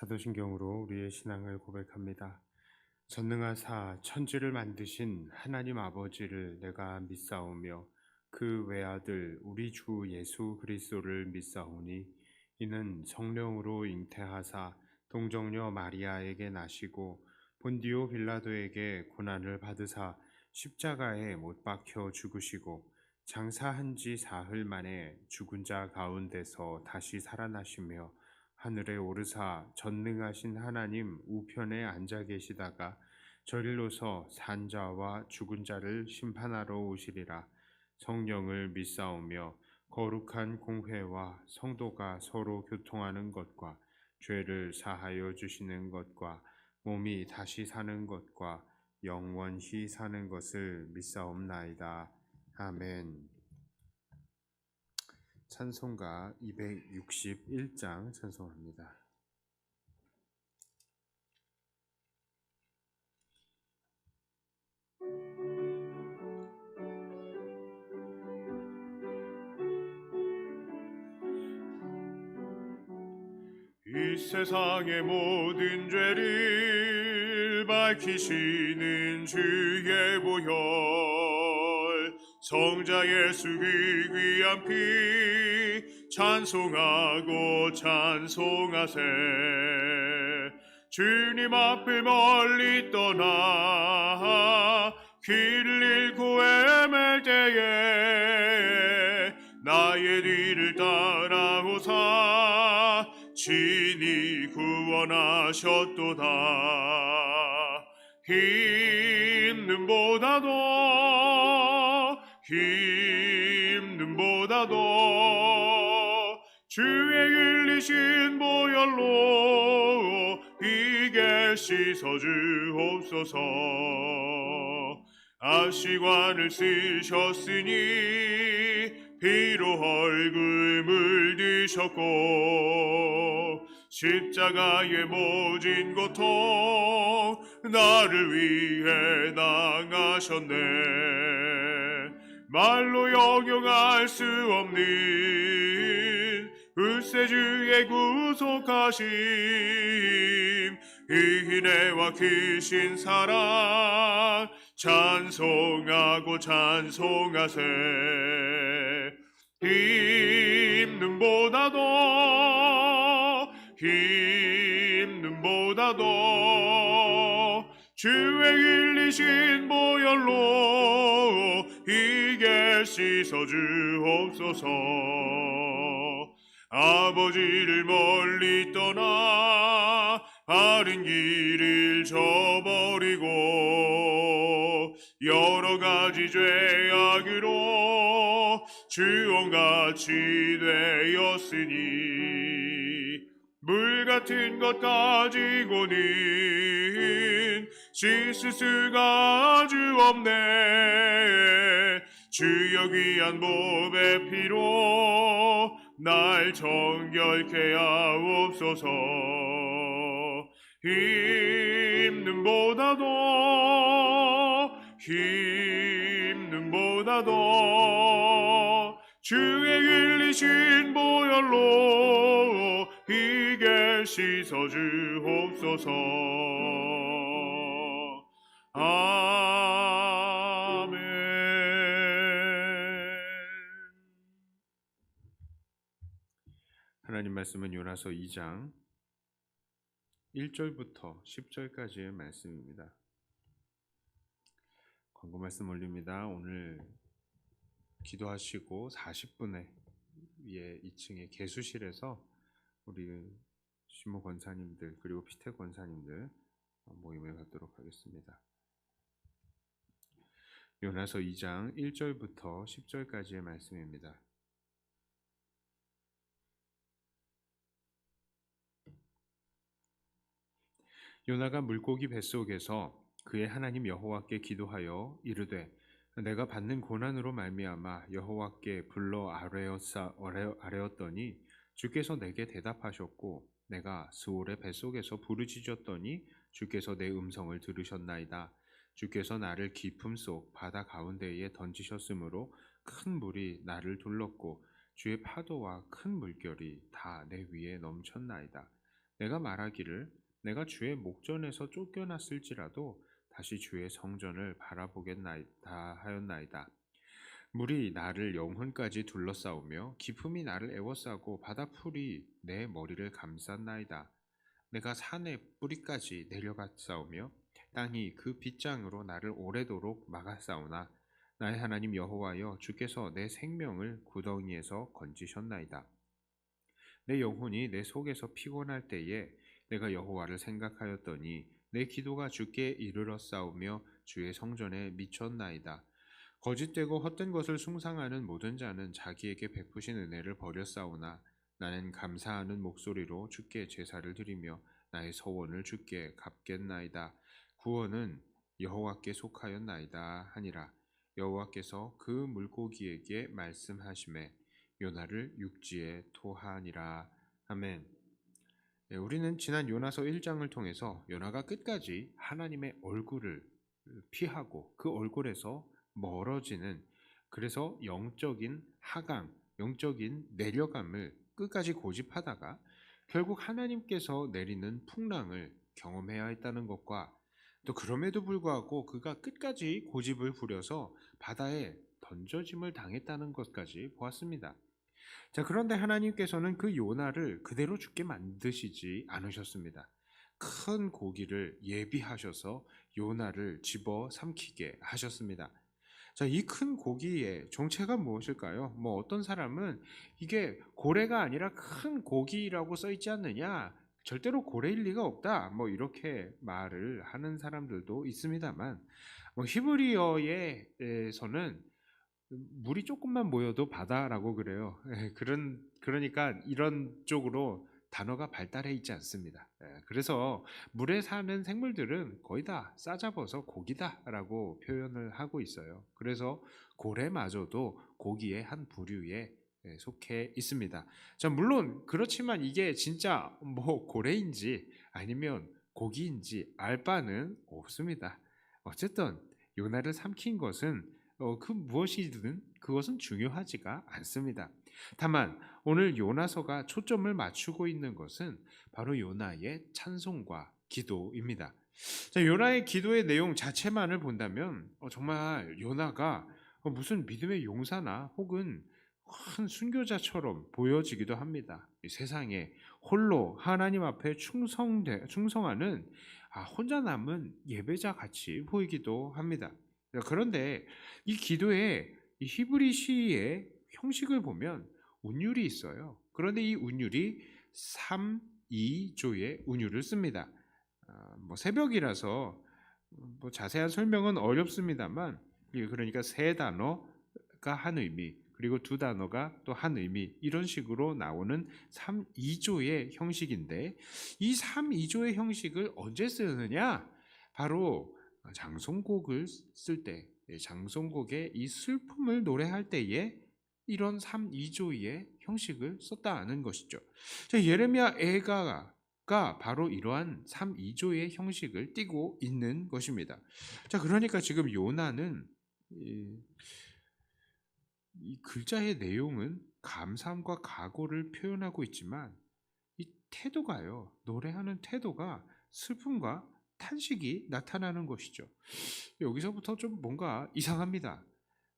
사도신경으로 우리의 신앙을 고백합니다. 전능하사 천지를 만드신 하나님 아버지를 내가 믿사오며 그 외아들 우리 주 예수 그리스도를 믿사오니 이는 성령으로 잉태하사 동정녀 마리아에게 나시고 본디오 빌라도에게 고난을 받으사 십자가에 못 박혀 죽으시고 장사한 지 사흘 만에 죽은 자 가운데서 다시 살아나시며 하늘에 오르사 전능하신 하나님 우편에 앉아 계시다가 저리로서 산자와 죽은 자를 심판하러 오시리라. 성령을 믿사오며 거룩한 공회와 성도가 서로 교통하는 것과 죄를 사하여 주시는 것과 몸이 다시 사는 것과 영원히 사는 것을 믿사옵나이다. 아멘. 찬송가 261장 찬송합니다. 이 세상의 모든 죄를 밝히시는 주의 보혈, 성자 예수 그 귀한 피 찬송하고 찬송하세. 주님 앞을 멀리 떠나 길을 잃고 헤맬 때에 나의 뒤를 따라오사 친히 구원하셨도다. 힘든보다도 주의 흘리신 보혈로 비게 씻어 주옵소서. 아시관을 쓰셨으니 피로 얼굴 물드셨고 십자가의 모진 고통 나를 위해 당하셨네. 말로 형용할 수 없는 으세주의 구속하심, 이 은혜와 크신 사랑 찬송하고 찬송하세. 힘든보다도 주의 흘리신 보혈로 이게 씻어 주옵소서. 아버지를 멀리 떠나 바른 길을 저버리고 여러 가지 죄악으로 주원같이 되었으니 물 같은 것 가지고는 씻을 수가 아주 없네. 주여 귀한 몸의 피로 날 정결케 하옵소서. 힘든보다도 주의 흘리신 보혈로 이게 씻어 주옵소서. 아멘. 하나님 말씀은 요나서 2장 1절부터 10절까지의 말씀입니다. 광고 말씀 올립니다. 오늘 기도하시고 40분에 위에 2층의 개수실에서 우리 신모 권사님들 그리고 피태 권사님들 모임을 갖도록 하겠습니다. 요나서 2장 1절부터 10절까지의 말씀입니다. 요나가 물고기 뱃속에서 그의 하나님 여호와께 기도하여 이르되 내가 받는 고난으로 말미암아 여호와께 불러 아뢰었더니 주께서 내게 대답하셨고 내가 스올의 뱃속에서 부르짖었더니 주께서 내 음성을 들으셨나이다. 주께서 나를 깊음 속 바다 가운데에 던지셨으므로 큰 물이 나를 둘렀고 주의 파도와 큰 물결이 다 내 위에 넘쳤나이다. 내가 말하기를 내가 주의 목전에서 쫓겨났을지라도 다시 주의 성전을 바라보겠나이다 하였나이다. 물이 나를 영혼까지 둘러싸우며 기품이 나를 에워싸고 바다풀이 내 머리를 감쌌나이다. 내가 산의 뿌리까지 내려갔사오며 땅이 그 빗장으로 나를 오래도록 막았사오나 나의 하나님 여호와여 주께서 내 생명을 구덩이에서 건지셨나이다. 내 영혼이 내 속에서 피곤할 때에 내가 여호와를 생각하였더니 내 기도가 주께 이르렀사오며 주의 성전에 미쳤나이다. 거짓되고 헛된 것을 숭상하는 모든 자는 자기에게 베푸신 은혜를 버렸사오나 나는 감사하는 목소리로 주께 제사를 드리며 나의 서원을 주께 갚겠나이다. 구원은 여호와께 속하였나이다 하니라. 여호와께서 그 물고기에게 말씀하시매 요나를 육지에 토하니라. 아멘. 네, 우리는 지난 요나서 1장을 통해서 요나가 끝까지 하나님의 얼굴을 피하고 그 얼굴에서 멀어지는, 그래서 영적인 하강, 영적인 내려감을 끝까지 고집하다가 결국 하나님께서 내리는 풍랑을 경험해야 했다는 것과 또 그럼에도 불구하고 그가 끝까지 고집을 부려서 바다에 던져짐을 당했다는 것까지 보았습니다. 자, 그런데 하나님께서는 그 요나를 그대로 죽게 만드시지 않으셨습니다. 큰 고기를 예비하셔서 요나를 집어 삼키게 하셨습니다. 자, 이 큰 고기의 정체가 무엇일까요? 어떤 사람은 이게 고래가 아니라 큰 고기라고 써 있지 않느냐? 절대로 고래일 리가 없다. 이렇게 말을 하는 사람들도 있습니다만, 히브리어에서는 물이 조금만 모여도 바다라고 그래요. 그러니까 이런 쪽으로 단어가 발달해 있지 않습니다. 그래서 물에 사는 생물들은 거의 다 싸잡아서 고기다라고 표현을 하고 있어요. 그래서 고래마저도 고기의 한 부류에 속해 있습니다. 자, 물론 그렇지만 이게 진짜 고래인지 아니면 고기인지 알 바는 없습니다. 어쨌든 요나를 삼킨 것은 그 무엇이든 그것은 중요하지가 않습니다. 다만 오늘 요나서가 초점을 맞추고 있는 것은 바로 요나의 찬송과 기도입니다. 자, 요나의 기도의 내용 자체만을 본다면 정말 요나가 무슨 믿음의 용사나 혹은 큰 순교자처럼 보여지기도 합니다. 이 세상에 홀로 하나님 앞에 충성하는 혼자 남은 예배자 같이 보이기도 합니다. 그런데 이 기도의 이 히브리 시의 형식을 보면 운율이 있어요. 그런데 이 운율이 3, 2조의 운율을 씁니다. 새벽이라서 자세한 설명은 어렵습니다만, 그러니까 세 단어가 한 의미, 그리고 두 단어가 또 한 의미, 이런 식으로 나오는 3, 2조의 형식인데, 이 3, 2조의 형식을 언제 쓰느냐? 바로 장송곡을 쓸 때, 장송곡의 이 슬픔을 노래할 때에 이런 3, 2조의 형식을 썼다는 것이죠. 자, 예레미야 애가가 바로 이러한 3, 2조의 형식을 띠고 있는 것입니다. 자, 그러니까 지금 요나는 이 글자의 내용은 감사함과 각오를 표현하고 있지만 이 태도가요, 노래하는 태도가 슬픔과 탄식이 나타나는 것이죠. 여기서부터 좀 뭔가 이상합니다.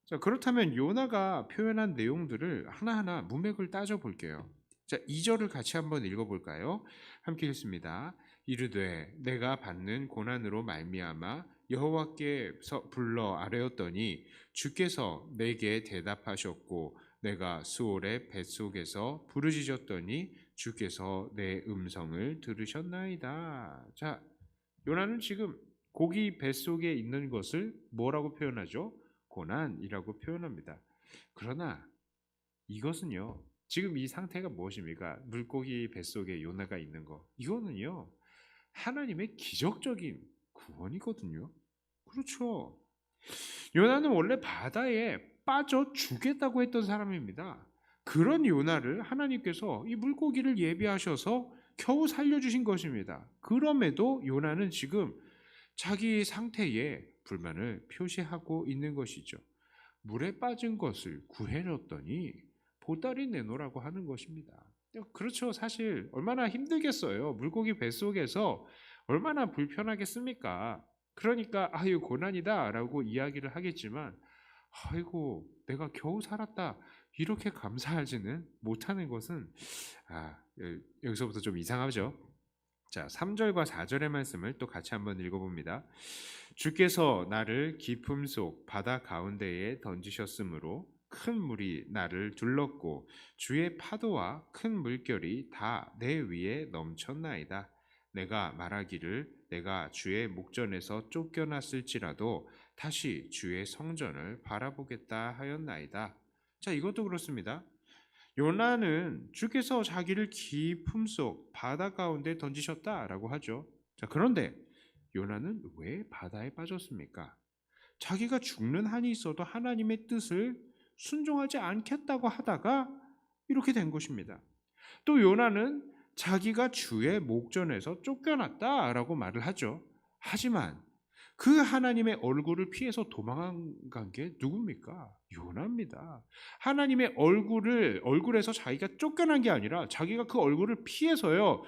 자, 그렇다면 요나가 표현한 내용들을 하나하나 문맥을 따져 볼게요. 자, 2절을 같이 한번 읽어볼까요? 함께 읽습니다. 이르되 내가 받는 고난으로 말미암아 여호와께서 불러 아뢰었더니 주께서 내게 대답하셨고 내가 수올의 뱃속에서 부르짖었더니 주께서 내 음성을 들으셨나이다. 자, 요나는 지금 고기 뱃속에 있는 것을 뭐라고 표현하죠? 고난이라고 표현합니다. 그러나 이것은요, 지금 이 상태가 무엇입니까? 물고기 뱃속에 요나가 있는 거. 이거는요, 하나님의 기적적인 구원이거든요. 그렇죠. 요나는 원래 바다에 빠져 죽겠다고 했던 사람입니다. 그런 요나를 하나님께서 이 물고기를 예비하셔서 겨우 살려주신 것입니다. 그럼에도 요나는 지금 자기 상태에 불만을 표시하고 있는 것이죠. 물에 빠진 것을 구해줬더니 보따리 내놓으라고 하는 것입니다. 그렇죠. 사실 얼마나 힘들겠어요. 물고기 뱃속에서 얼마나 불편하겠습니까? 그러니까 아유 고난이다라고 이야기를 하겠지만 아이고 내가 겨우 살았다 이렇게 감사하지는 못하는 것은 여기서부터 좀 이상하죠. 자, 3절과 4절의 말씀을 또 같이 한번 읽어봅니다. 주께서 나를 깊음 속 바다 가운데에 던지셨으므로 큰 물이 나를 둘렀고 주의 파도와 큰 물결이 다 내 위에 넘쳤나이다. 내가 말하기를 내가 주의 목전에서 쫓겨났을지라도 다시 주의 성전을 바라보겠다 하였나이다. 자, 이것도 그렇습니다. 요나는 주께서 자기를 깊음 속 바다 가운데 던지셨다라고 하죠. 자, 그런데 요나는 왜 바다에 빠졌습니까? 자기가 죽는 한이 있어도 하나님의 뜻을 순종하지 않겠다고 하다가 이렇게 된 것입니다. 또 요나는 자기가 주의 목전에서 쫓겨났다라고 말을 하죠. 하지만 그 하나님의 얼굴을 피해서 도망간 게 누굽니까? 요나입니다. 하나님의 얼굴에서 자기가 쫓겨난 게 아니라 자기가 그 얼굴을 피해서요.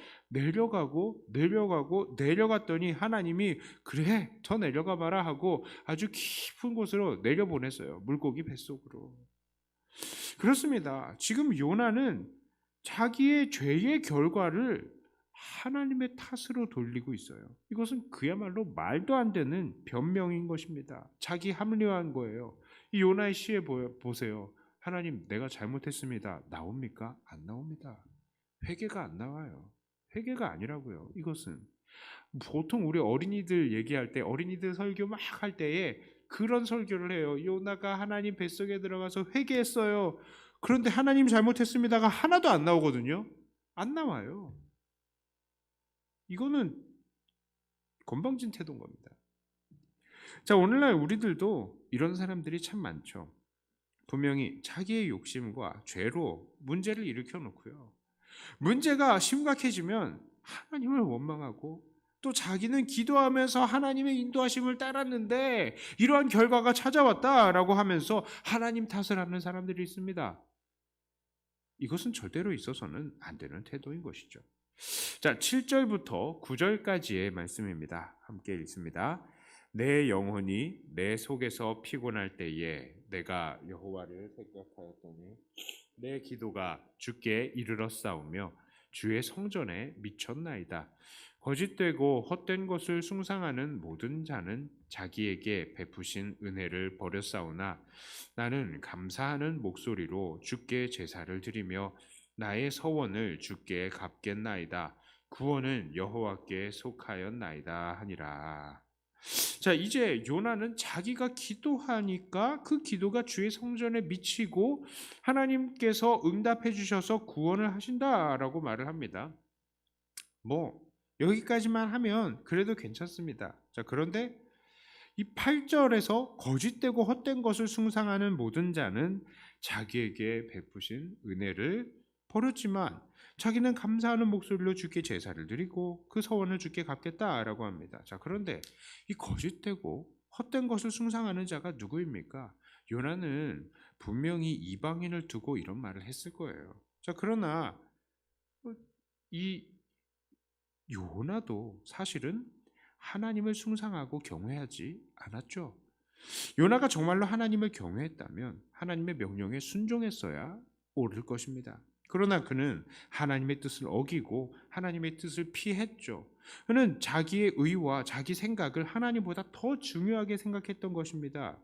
내려갔더니 하나님이 그래 더 내려가 봐라 하고 아주 깊은 곳으로 내려보냈어요. 물고기 뱃속으로. 그렇습니다. 지금 요나는 자기의 죄의 결과를 하나님의 탓으로 돌리고 있어요. 이것은 그야말로 말도 안 되는 변명인 것입니다. 자기 합리화한 거예요. 이 요나의 시에 보세요. 하나님 내가 잘못했습니다. 나옵니까? 안 나옵니다. 회개가 안 나와요. 회개가 아니라고요. 이것은 보통 우리 어린이들 얘기할 때 어린이들 설교 막 할 때에 그런 설교를 해요. 요나가 하나님 뱃속에 들어가서 회개했어요. 그런데 하나님 잘못했습니다가 하나도 안 나오거든요. 안 나와요. 이거는 건방진 태도인 겁니다. 자, 오늘날 우리들도 이런 사람들이 참 많죠. 분명히 자기의 욕심과 죄로 문제를 일으켜 놓고요. 문제가 심각해지면 하나님을 원망하고 또 자기는 기도하면서 하나님의 인도하심을 따랐는데 이러한 결과가 찾아왔다라고 하면서 하나님 탓을 하는 사람들이 있습니다. 이것은 절대로 있어서는 안 되는 태도인 것이죠. 자, 7절부터 9절까지의 말씀입니다. 함께 읽습니다. 내 영혼이 내 속에서 피곤할 때에 내가 여호와를 생각하였더니 내 기도가 주께 이르렀사오며 주의 성전에 미쳤나이다. 거짓되고 헛된 것을 숭상하는 모든 자는 자기에게 베푸신 은혜를 버렸사오나 나는 감사하는 목소리로 주께 제사를 드리며 나의 서원을 주께 갚겠나이다. 구원은 여호와께 속하였나이다 하니라. 자, 이제 요나는 자기가 기도하니까 그 기도가 주의 성전에 미치고 하나님께서 응답해 주셔서 구원을 하신다라고 말을 합니다. 여기까지만 하면 그래도 괜찮습니다. 자, 그런데 이 8절에서 거짓되고 헛된 것을 숭상하는 모든 자는 자기에게 베푸신 은혜를 버렸지만 자기는 감사하는 목소리로 주께 제사를 드리고 그 서원을 주께 갚겠다라고 합니다. 자, 그런데 이 거짓되고 헛된 것을 숭상하는 자가 누구입니까? 요나는 분명히 이방인을 두고 이런 말을 했을 거예요. 자, 그러나 이 요나도 사실은 하나님을 숭상하고 경외하지 않았죠. 요나가 정말로 하나님을 경외했다면 하나님의 명령에 순종했어야 옳을 것입니다. 그러나 그는 하나님의 뜻을 어기고 하나님의 뜻을 피했죠. 그는 자기의 의와 자기 생각을 하나님보다 더 중요하게 생각했던 것입니다.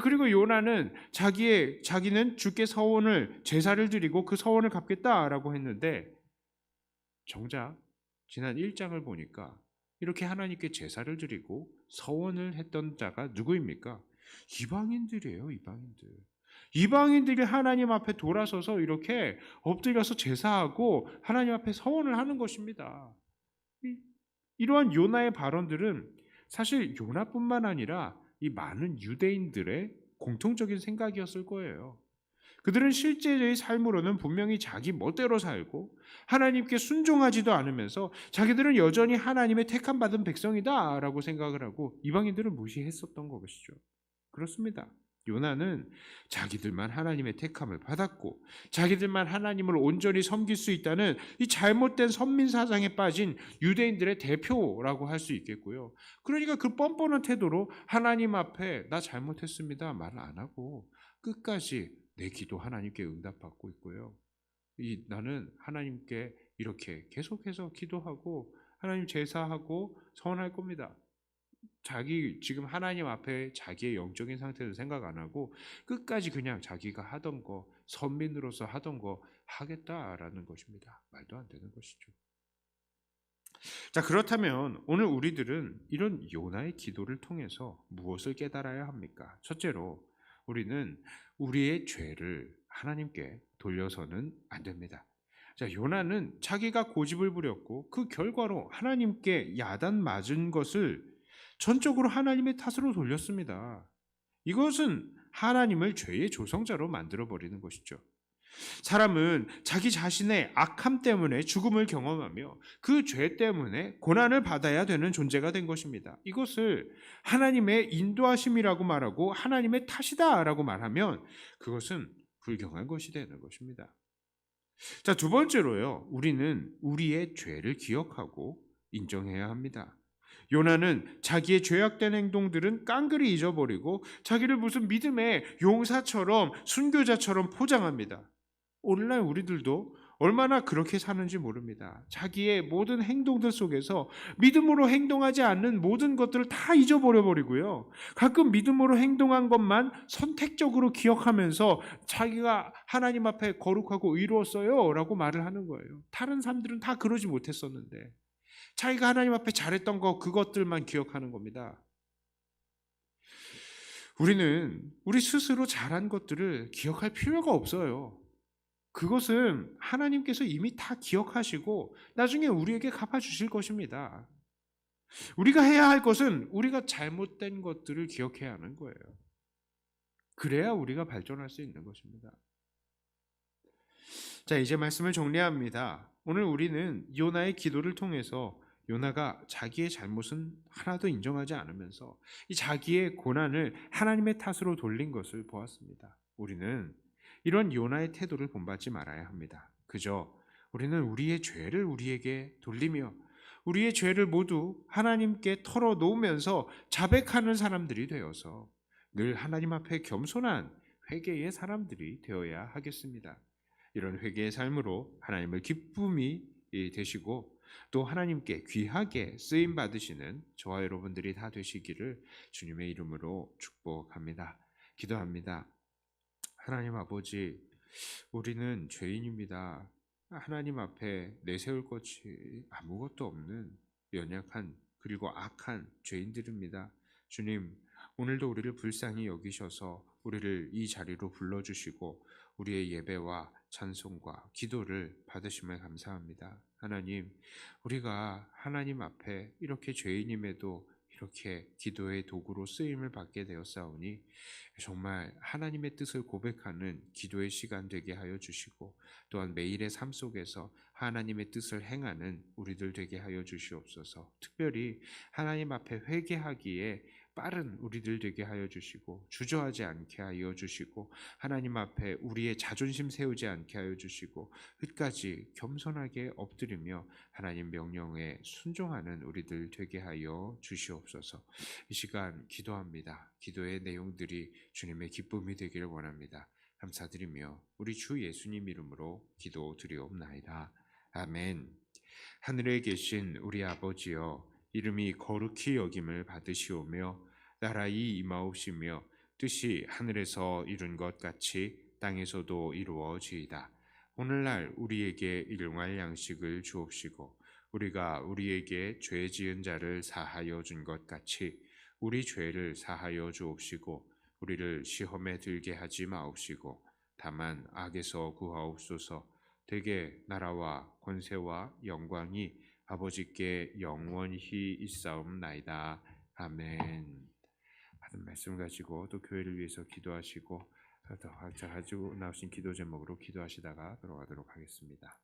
그리고 요나는 자기는 주께 서원을 제사를 드리고 그 서원을 갚겠다라고 했는데 정작 지난 1장을 보니까 이렇게 하나님께 제사를 드리고 서원을 했던 자가 누구입니까? 이방인들이에요. 이방인들이 하나님 앞에 돌아서서 이렇게 엎드려서 제사하고 하나님 앞에 서원을 하는 것입니다. 이러한 요나의 발언들은 사실 요나뿐만 아니라 이 많은 유대인들의 공통적인 생각이었을 거예요. 그들은 실제의 삶으로는 분명히 자기 멋대로 살고 하나님께 순종하지도 않으면서 자기들은 여전히 하나님의 택함받은 백성이다 라고 생각을 하고 이방인들을 무시했었던 것이죠. 그렇습니다. 요나는 자기들만 하나님의 택함을 받았고 자기들만 하나님을 온전히 섬길 수 있다는 이 잘못된 선민 사상에 빠진 유대인들의 대표라고 할 수 있겠고요. 그러니까 그 뻔뻔한 태도로 하나님 앞에 나 잘못했습니다 말을 안 하고 끝까지 내 기도 하나님께 응답받고 있고요. 나는 하나님께 이렇게 계속해서 기도하고 하나님 제사하고 선할 겁니다. 자기 지금 하나님 앞에 자기의 영적인 상태도 생각 안 하고 끝까지 그냥 자기가 하던 거 선민으로서 하던 거 하겠다라는 것입니다. 말도 안 되는 것이죠. 자, 그렇다면 오늘 우리들은 이런 요나의 기도를 통해서 무엇을 깨달아야 합니까? 첫째로 우리는 우리의 죄를 하나님께 돌려서는 안 됩니다. 자, 요나는 자기가 고집을 부렸고 그 결과로 하나님께 야단 맞은 것을 전적으로 하나님의 탓으로 돌렸습니다. 이것은 하나님을 죄의 조성자로 만들어 버리는 것이죠. 사람은 자기 자신의 악함 때문에 죽음을 경험하며 그 죄 때문에 고난을 받아야 되는 존재가 된 것입니다. 이것을 하나님의 인도하심이라고 말하고 하나님의 탓이다라고 말하면 그것은 불경한 것이 되는 것입니다. 자, 두 번째로요. 우리는 우리의 죄를 기억하고 인정해야 합니다. 요나는 자기의 죄악된 행동들은 깡그리 잊어버리고 자기를 무슨 믿음의 용사처럼 순교자처럼 포장합니다. 오늘날 우리들도 얼마나 그렇게 사는지 모릅니다. 자기의 모든 행동들 속에서 믿음으로 행동하지 않는 모든 것들을 다 잊어버려 버리고요. 가끔 믿음으로 행동한 것만 선택적으로 기억하면서 자기가 하나님 앞에 거룩하고 의로웠어요 라고 말을 하는 거예요. 다른 사람들은 다 그러지 못했었는데 자기가 하나님 앞에 잘했던 거 그것들만 기억하는 겁니다. 우리는 우리 스스로 잘한 것들을 기억할 필요가 없어요. 그것은 하나님께서 이미 다 기억하시고 나중에 우리에게 갚아주실 것입니다. 우리가 해야 할 것은 우리가 잘못된 것들을 기억해야 하는 거예요. 그래야 우리가 발전할 수 있는 것입니다. 자, 이제 말씀을 정리합니다. 오늘 우리는 요나의 기도를 통해서 요나가 자기의 잘못은 하나도 인정하지 않으면서 이 자기의 고난을 하나님의 탓으로 돌린 것을 보았습니다. 우리는 이런 요나의 태도를 본받지 말아야 합니다. 그저 우리는 우리의 죄를 우리에게 돌리며 우리의 죄를 모두 하나님께 털어놓으면서 자백하는 사람들이 되어서 늘 하나님 앞에 겸손한 회개의 사람들이 되어야 하겠습니다. 이런 회개의 삶으로 하나님을 기쁨이 되시고 또 하나님께 귀하게 쓰임 받으시는 저와 여러분들이 다 되시기를 주님의 이름으로 축복합니다. 기도합니다. 하나님 아버지, 우리는 죄인입니다. 하나님 앞에 내세울 것이 아무것도 없는 연약한 그리고 악한 죄인들입니다. 주님, 오늘도 우리를 불쌍히 여기셔서 우리를 이 자리로 불러주시고 우리의 예배와 찬송과 기도를 받으심에 감사합니다. 하나님, 우리가 하나님 앞에 이렇게 죄인임에도 이렇게 기도의 도구로 쓰임을 받게 되었사오니 정말 하나님의 뜻을 고백하는 기도의 시간 되게 하여 주시고 또한 매일의 삶 속에서 하나님의 뜻을 행하는 우리들 되게 하여 주시옵소서. 특별히 하나님 앞에 회개하기에 빠른 우리들 되게 하여 주시고 주저하지 않게 하여 주시고 하나님 앞에 우리의 자존심 세우지 않게 하여 주시고 끝까지 겸손하게 엎드리며 하나님 명령에 순종하는 우리들 되게 하여 주시옵소서. 이 시간 기도합니다. 기도의 내용들이 주님의 기쁨이 되기를 원합니다. 감사드리며 우리 주 예수님 이름으로 기도드리옵나이다. 아멘. 하늘에 계신 우리 아버지여, 이름이 거룩히 여김을 받으시오며 나라의 임하옵시며 뜻이 하늘에서 이룬 것 같이 땅에서도 이루어지이다. 오늘날 우리에게 일용할 양식을 주옵시고 우리가 우리에게 죄 지은 자를 사하여 준 것 같이 우리 죄를 사하여 주옵시고 우리를 시험에 들게 하지 마옵시고 다만 악에서 구하옵소서. 되게 나라와 권세와 영광이 아버지께 영원히 있사옵나이다. 아멘. 받은 말씀 가지고 또 교회를 위해서 기도하시고 또 각자 가지고 나오신 기도 제목으로 기도하시다가 들어가도록 하겠습니다.